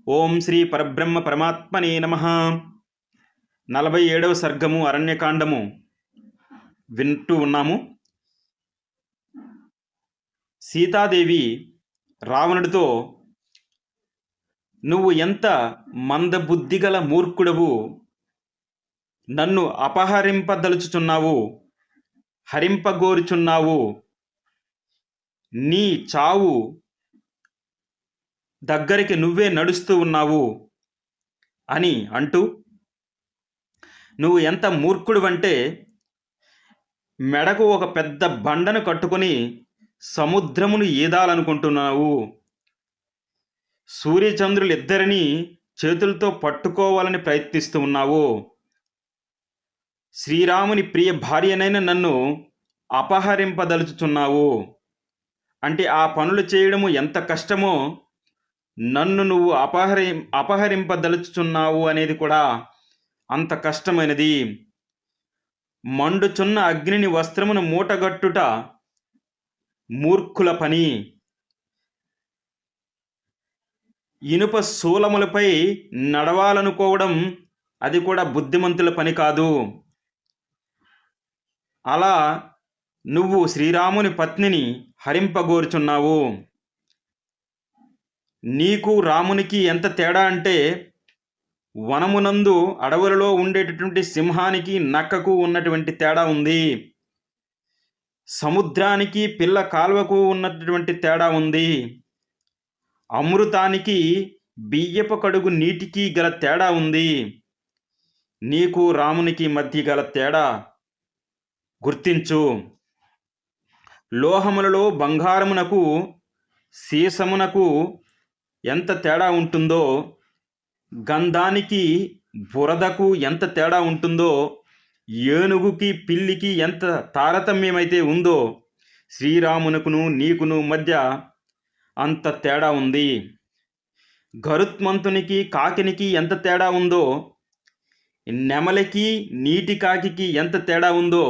ఓం శ్రీ పరబ్రహ్మ పరమాత్మనే నమః. 47వ సర్గము అరణ్యకాండము వింటూ ఉన్నాము. సీతాదేవి రావణుడితో, నువ్వు ఎంత మందబుద్ధిగల మూర్ఖుడవు, నన్ను అపహరింపదలుచుచున్నావు, హరింపగోరుచున్నావు, నీ చావు దగ్గరికి నువ్వే నడుస్తూ ఉన్నావు అని అంటూ, నువ్వు ఎంత మూర్ఖుడువంటే మెడకు ఒక పెద్ద బండను కట్టుకొని సముద్రమును ఈదాలనుకుంటున్నావు, సూర్యచంద్రులు ఇద్దరిని చేతులతో పట్టుకోవాలని ప్రయత్నిస్తూ ఉన్నావు, శ్రీరాముని ప్రియ భార్యనైన నన్ను అపహరింపదలుచుచున్నావు. అంటే ఆ పనులు చేయడము ఎంత కష్టమో నన్ను నువ్వు అపహరింపదలుచుచున్నావు అనేది కూడా అంత కష్టమైనది. మండుచున్న అగ్నిని వస్త్రమును మూటగట్టుట మూర్ఖుల పని. ఇనుప శూలములపై నడవాలనుకోవడం అది కూడా బుద్ధిమంతుల పని కాదు. అలా నువ్వు శ్రీరాముని పత్నిని హరింపగోరుచున్నావు. నీకు రామునికి ఎంత తేడా అంటే, వనమునందు అడవులలో ఉండేటటువంటి సింహానికి నక్కకు ఉన్నటువంటి తేడా ఉంది, సముద్రానికి పిల్ల కాల్వకు ఉన్నటువంటి తేడా ఉంది, అమృతానికి బియ్యపు కడుగు నీటికి గల తేడా ఉంది. నీకు రామునికి మధ్య గల తేడా గుర్తించు. లోహములలో బంగారమునకు సీసమునకు ఎంత తేడా ఉంటుందో, గంధానికి బురదకు ఎంత తేడా ఉంటుందో, ఏనుగుకి పిల్లికి ఎంత తారతమ్యమైతే ఉందో, శ్రీరామునకును నీకును మధ్య అంత తేడా ఉంది. గరుత్మంతునికి కాకినికి ఎంత తేడా ఉందో, నెమలికి నీటి కాకికి ఎంత తేడా ఉందో,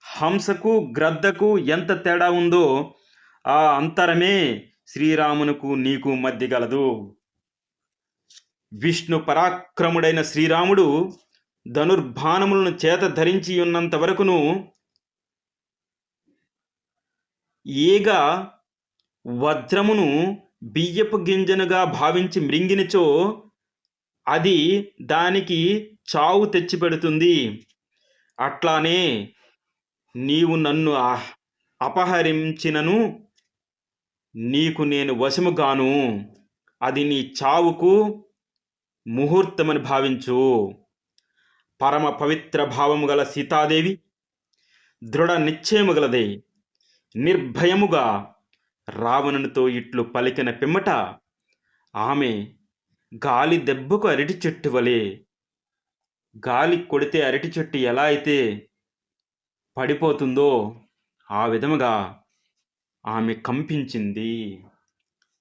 హంసకు గ్రద్దకు ఎంత తేడా ఉందో, ఆ అంతరమే శ్రీరామునకు నీకు మధ్య గలదు. విష్ణు పరాక్రముడైన శ్రీరాముడు ధనుర్బాణములను చేత ధరించి ఉన్నంత వరకును ఈగ వజ్రమును బియ్యపు గింజనుగా భావించి మృంగినిచో అది దానికి చావు తెచ్చిపెడుతుంది. అట్లానే నీవు నన్ను అపహరించినను నీకు నేను వశముగాను, అది నీ చావుకు ముహూర్తమని భావించు. పరమ పవిత్ర భావము గల సీతాదేవి దృఢ నిశ్చయము గలదే నిర్భయముగా రావణునితో ఇట్లు పలికిన పిమ్మట, ఆమె గాలి దెబ్బకు అరటి చెట్టు వలె, గాలి కొడితే అరటి చెట్టు ఎలా అయితే పడిపోతుందో ఆ విధముగా ఆమె కంపించింది.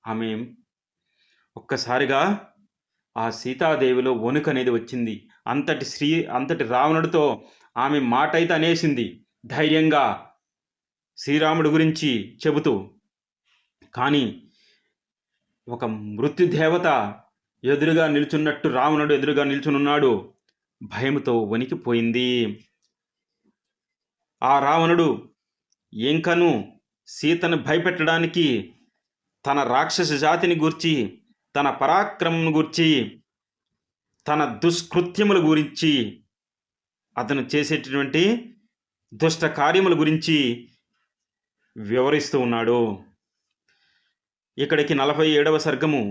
ఆమె ఒక్కసారిగా ఆ సీతాదేవిలో వణుకు అనేది వచ్చింది. అంతటి రావణుడితో ఆమె మాట అయితే అనేసింది ధైర్యంగా శ్రీరాముడి గురించి చెబుతూ. కానీ ఒక మృత్యుదేవత ఎదురుగా నిల్చున్నట్టు రావణుడు ఎదురుగా నిల్చునున్నాడు. భయంతో వణికిపోయింది. ఆ రావణుడు ఇంకను సీతను భయపెట్టడానికి తన రాక్షస జాతిని గూర్చి, తన పరాక్రమం గురించి, తన దుష్కృత్యముల గురించి, అతను చేసేటటువంటి దుష్ట కార్యముల గురించి వివరిస్తూ ఉన్నాడు. ఇక్కడికి 47వ సర్గము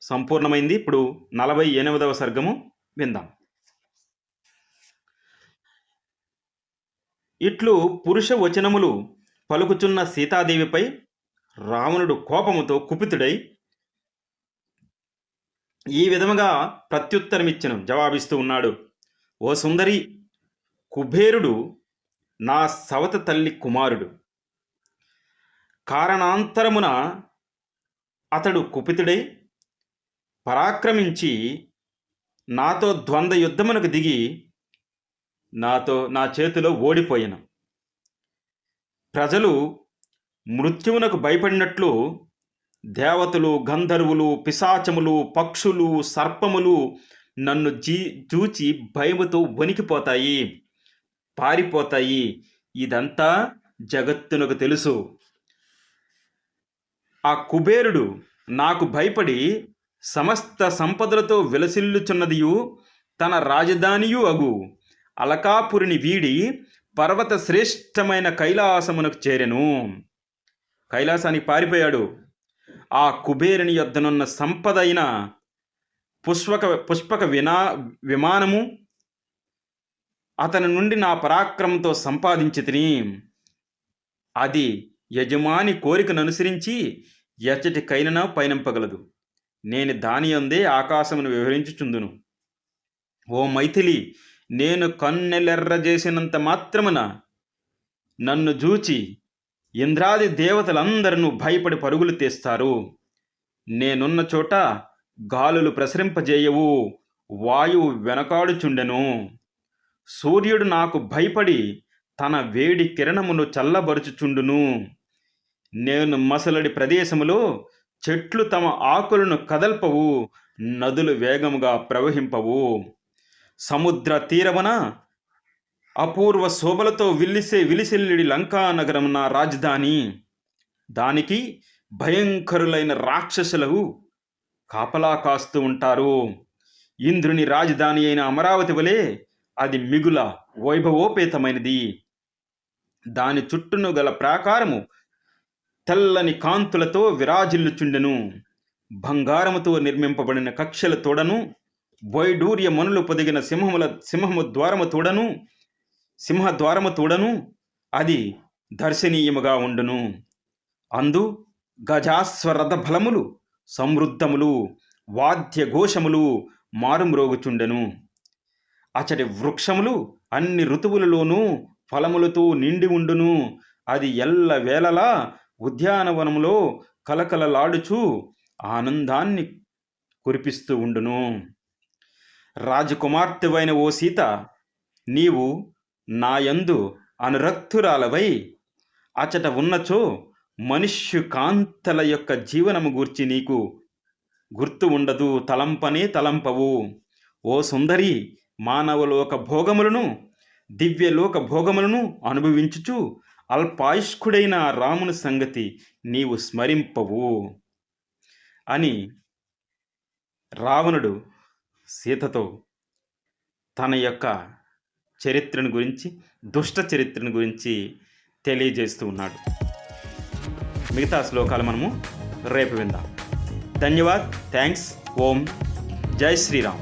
సంపూర్ణమైంది. ఇప్పుడు 48వ సర్గము విందాం. ఇట్లు పురుష వచనములు పలుకుచున్న సీతాదేవిపై రావణుడు కోపముతో కుపితుడై ఈ విధముగా ప్రత్యుత్తరమిచ్చను, జవాబిస్తూ ఉన్నాడు. ఓ సుందరి, కుబేరుడు నా సవత తల్లి కుమారుడు. కారణాంతరమున అతడు కుపితుడై పరాక్రమించి నాతో ద్వంద్వ యుద్ధమునకు దిగి నా చేతిలో ఓడిపోయాను. ప్రజలు మృత్యువునకు భయపడినట్లు దేవతలు, గంధర్వులు, పిశాచములు, పక్షులు, సర్పములు నన్ను చూచి భయముతో వణికిపోతాయి, పారిపోతాయి. ఇదంతా జగత్తునకు తెలుసు. ఆ కుబేరుడు నాకు భయపడి సమస్త సంపదలతో విలసిల్లుచున్నదియు తన రాజధానియు అగు అలకాపురిని వీడి పర్వత శ్రేష్టమైన కైలాసమునకు చేరెను. కైలాసానికి పారిపోయాడు. ఆ కుబేరుని యొద్దనున్న సంపద అయిన పుష్పక విమానము అతని నుండి నా పరాక్రమంతో సంపాదించి తిని, అది యజమాని కోరికను అనుసరించి ఎచ్చటికైనా పయనింపగలదు. నేను దాని యందే ఆకాశమును వివరించుచుందును. ఓ మైథిలి, నేను కన్నెలెర్రజేసినంత మాత్రమున నన్ను చూచి ఇంద్రాది దేవతలందరూ భయపడి పరుగులు తీస్తారు. నేనున్న చోట గాలులు ప్రసరింపజేయవు, వాయువు వెనకాడుచుండెను. సూర్యుడు నాకు భయపడి తన వేడి కిరణమును చల్లబరుచుచుండును. నేను మసలడి ప్రదేశములో చెట్లు తమ ఆకులను కదల్పవు, నదులు వేగముగా ప్రవహింపవు. సముద్ర తీరమున అపూర్వ శోభలతో విలిసెల్లిడి లంకా నగరం నా రాజధాని. దానికి భయంకరులైన రాక్షసులు కాపలా కాస్తూ ఉంటారు. ఇంద్రుని రాజధాని అయిన అమరావతి వలె అది మిగుల వైభవోపేతమైనది. దాని చుట్టూను గల ప్రాకారము తెల్లని కాంతులతో విరాజిల్లుచుండెను. బంగారముతో నిర్మింపబడిన కక్షల తోడను, వైడూర్య మనులు పొదిగిన సింహద్వారము తోడను అది దర్శనీయముగా ఉండును. అందు గజాశ్వరథ బలములు సమృద్ధములు, వాద్యఘోషములు మారుమ్రోగుచుండెను. అచటి వృక్షములు అన్ని ఋతువులలోనూ ఫలములతో నిండి ఉండును. అది ఎల్ల వేళలా ఉద్యానవనములో కలకలలాడుచు ఆనందాన్ని కురిపిస్తూ ఉండును. రాజకుమార్తెవైన ఓ సీత, నీవు నాయందు అనురక్తురాలవై అచట ఉన్నచో మనుష్యు కాంతల యొక్క జీవనము గూర్చి నీకు గుర్తు ఉండదు, తలంపవు. ఓ సుందరి, మానవలోక భోగములను, దివ్యలోక భోగములను అనుభవించుచు అల్పాయుష్కుడైన రాముని సంగతి నీవు స్మరింపవు అని రావణుడు సీతతో తన యొక్క చరిత్రను గురించి, దుష్ట చరిత్రను గురించి తెలియజేస్తూ ఉన్నాడు. మిగతా శ్లోకాలు మనము రేపు విందాం. ధన్యవాద్. థ్యాంక్స్. ఓం జై శ్రీరామ్.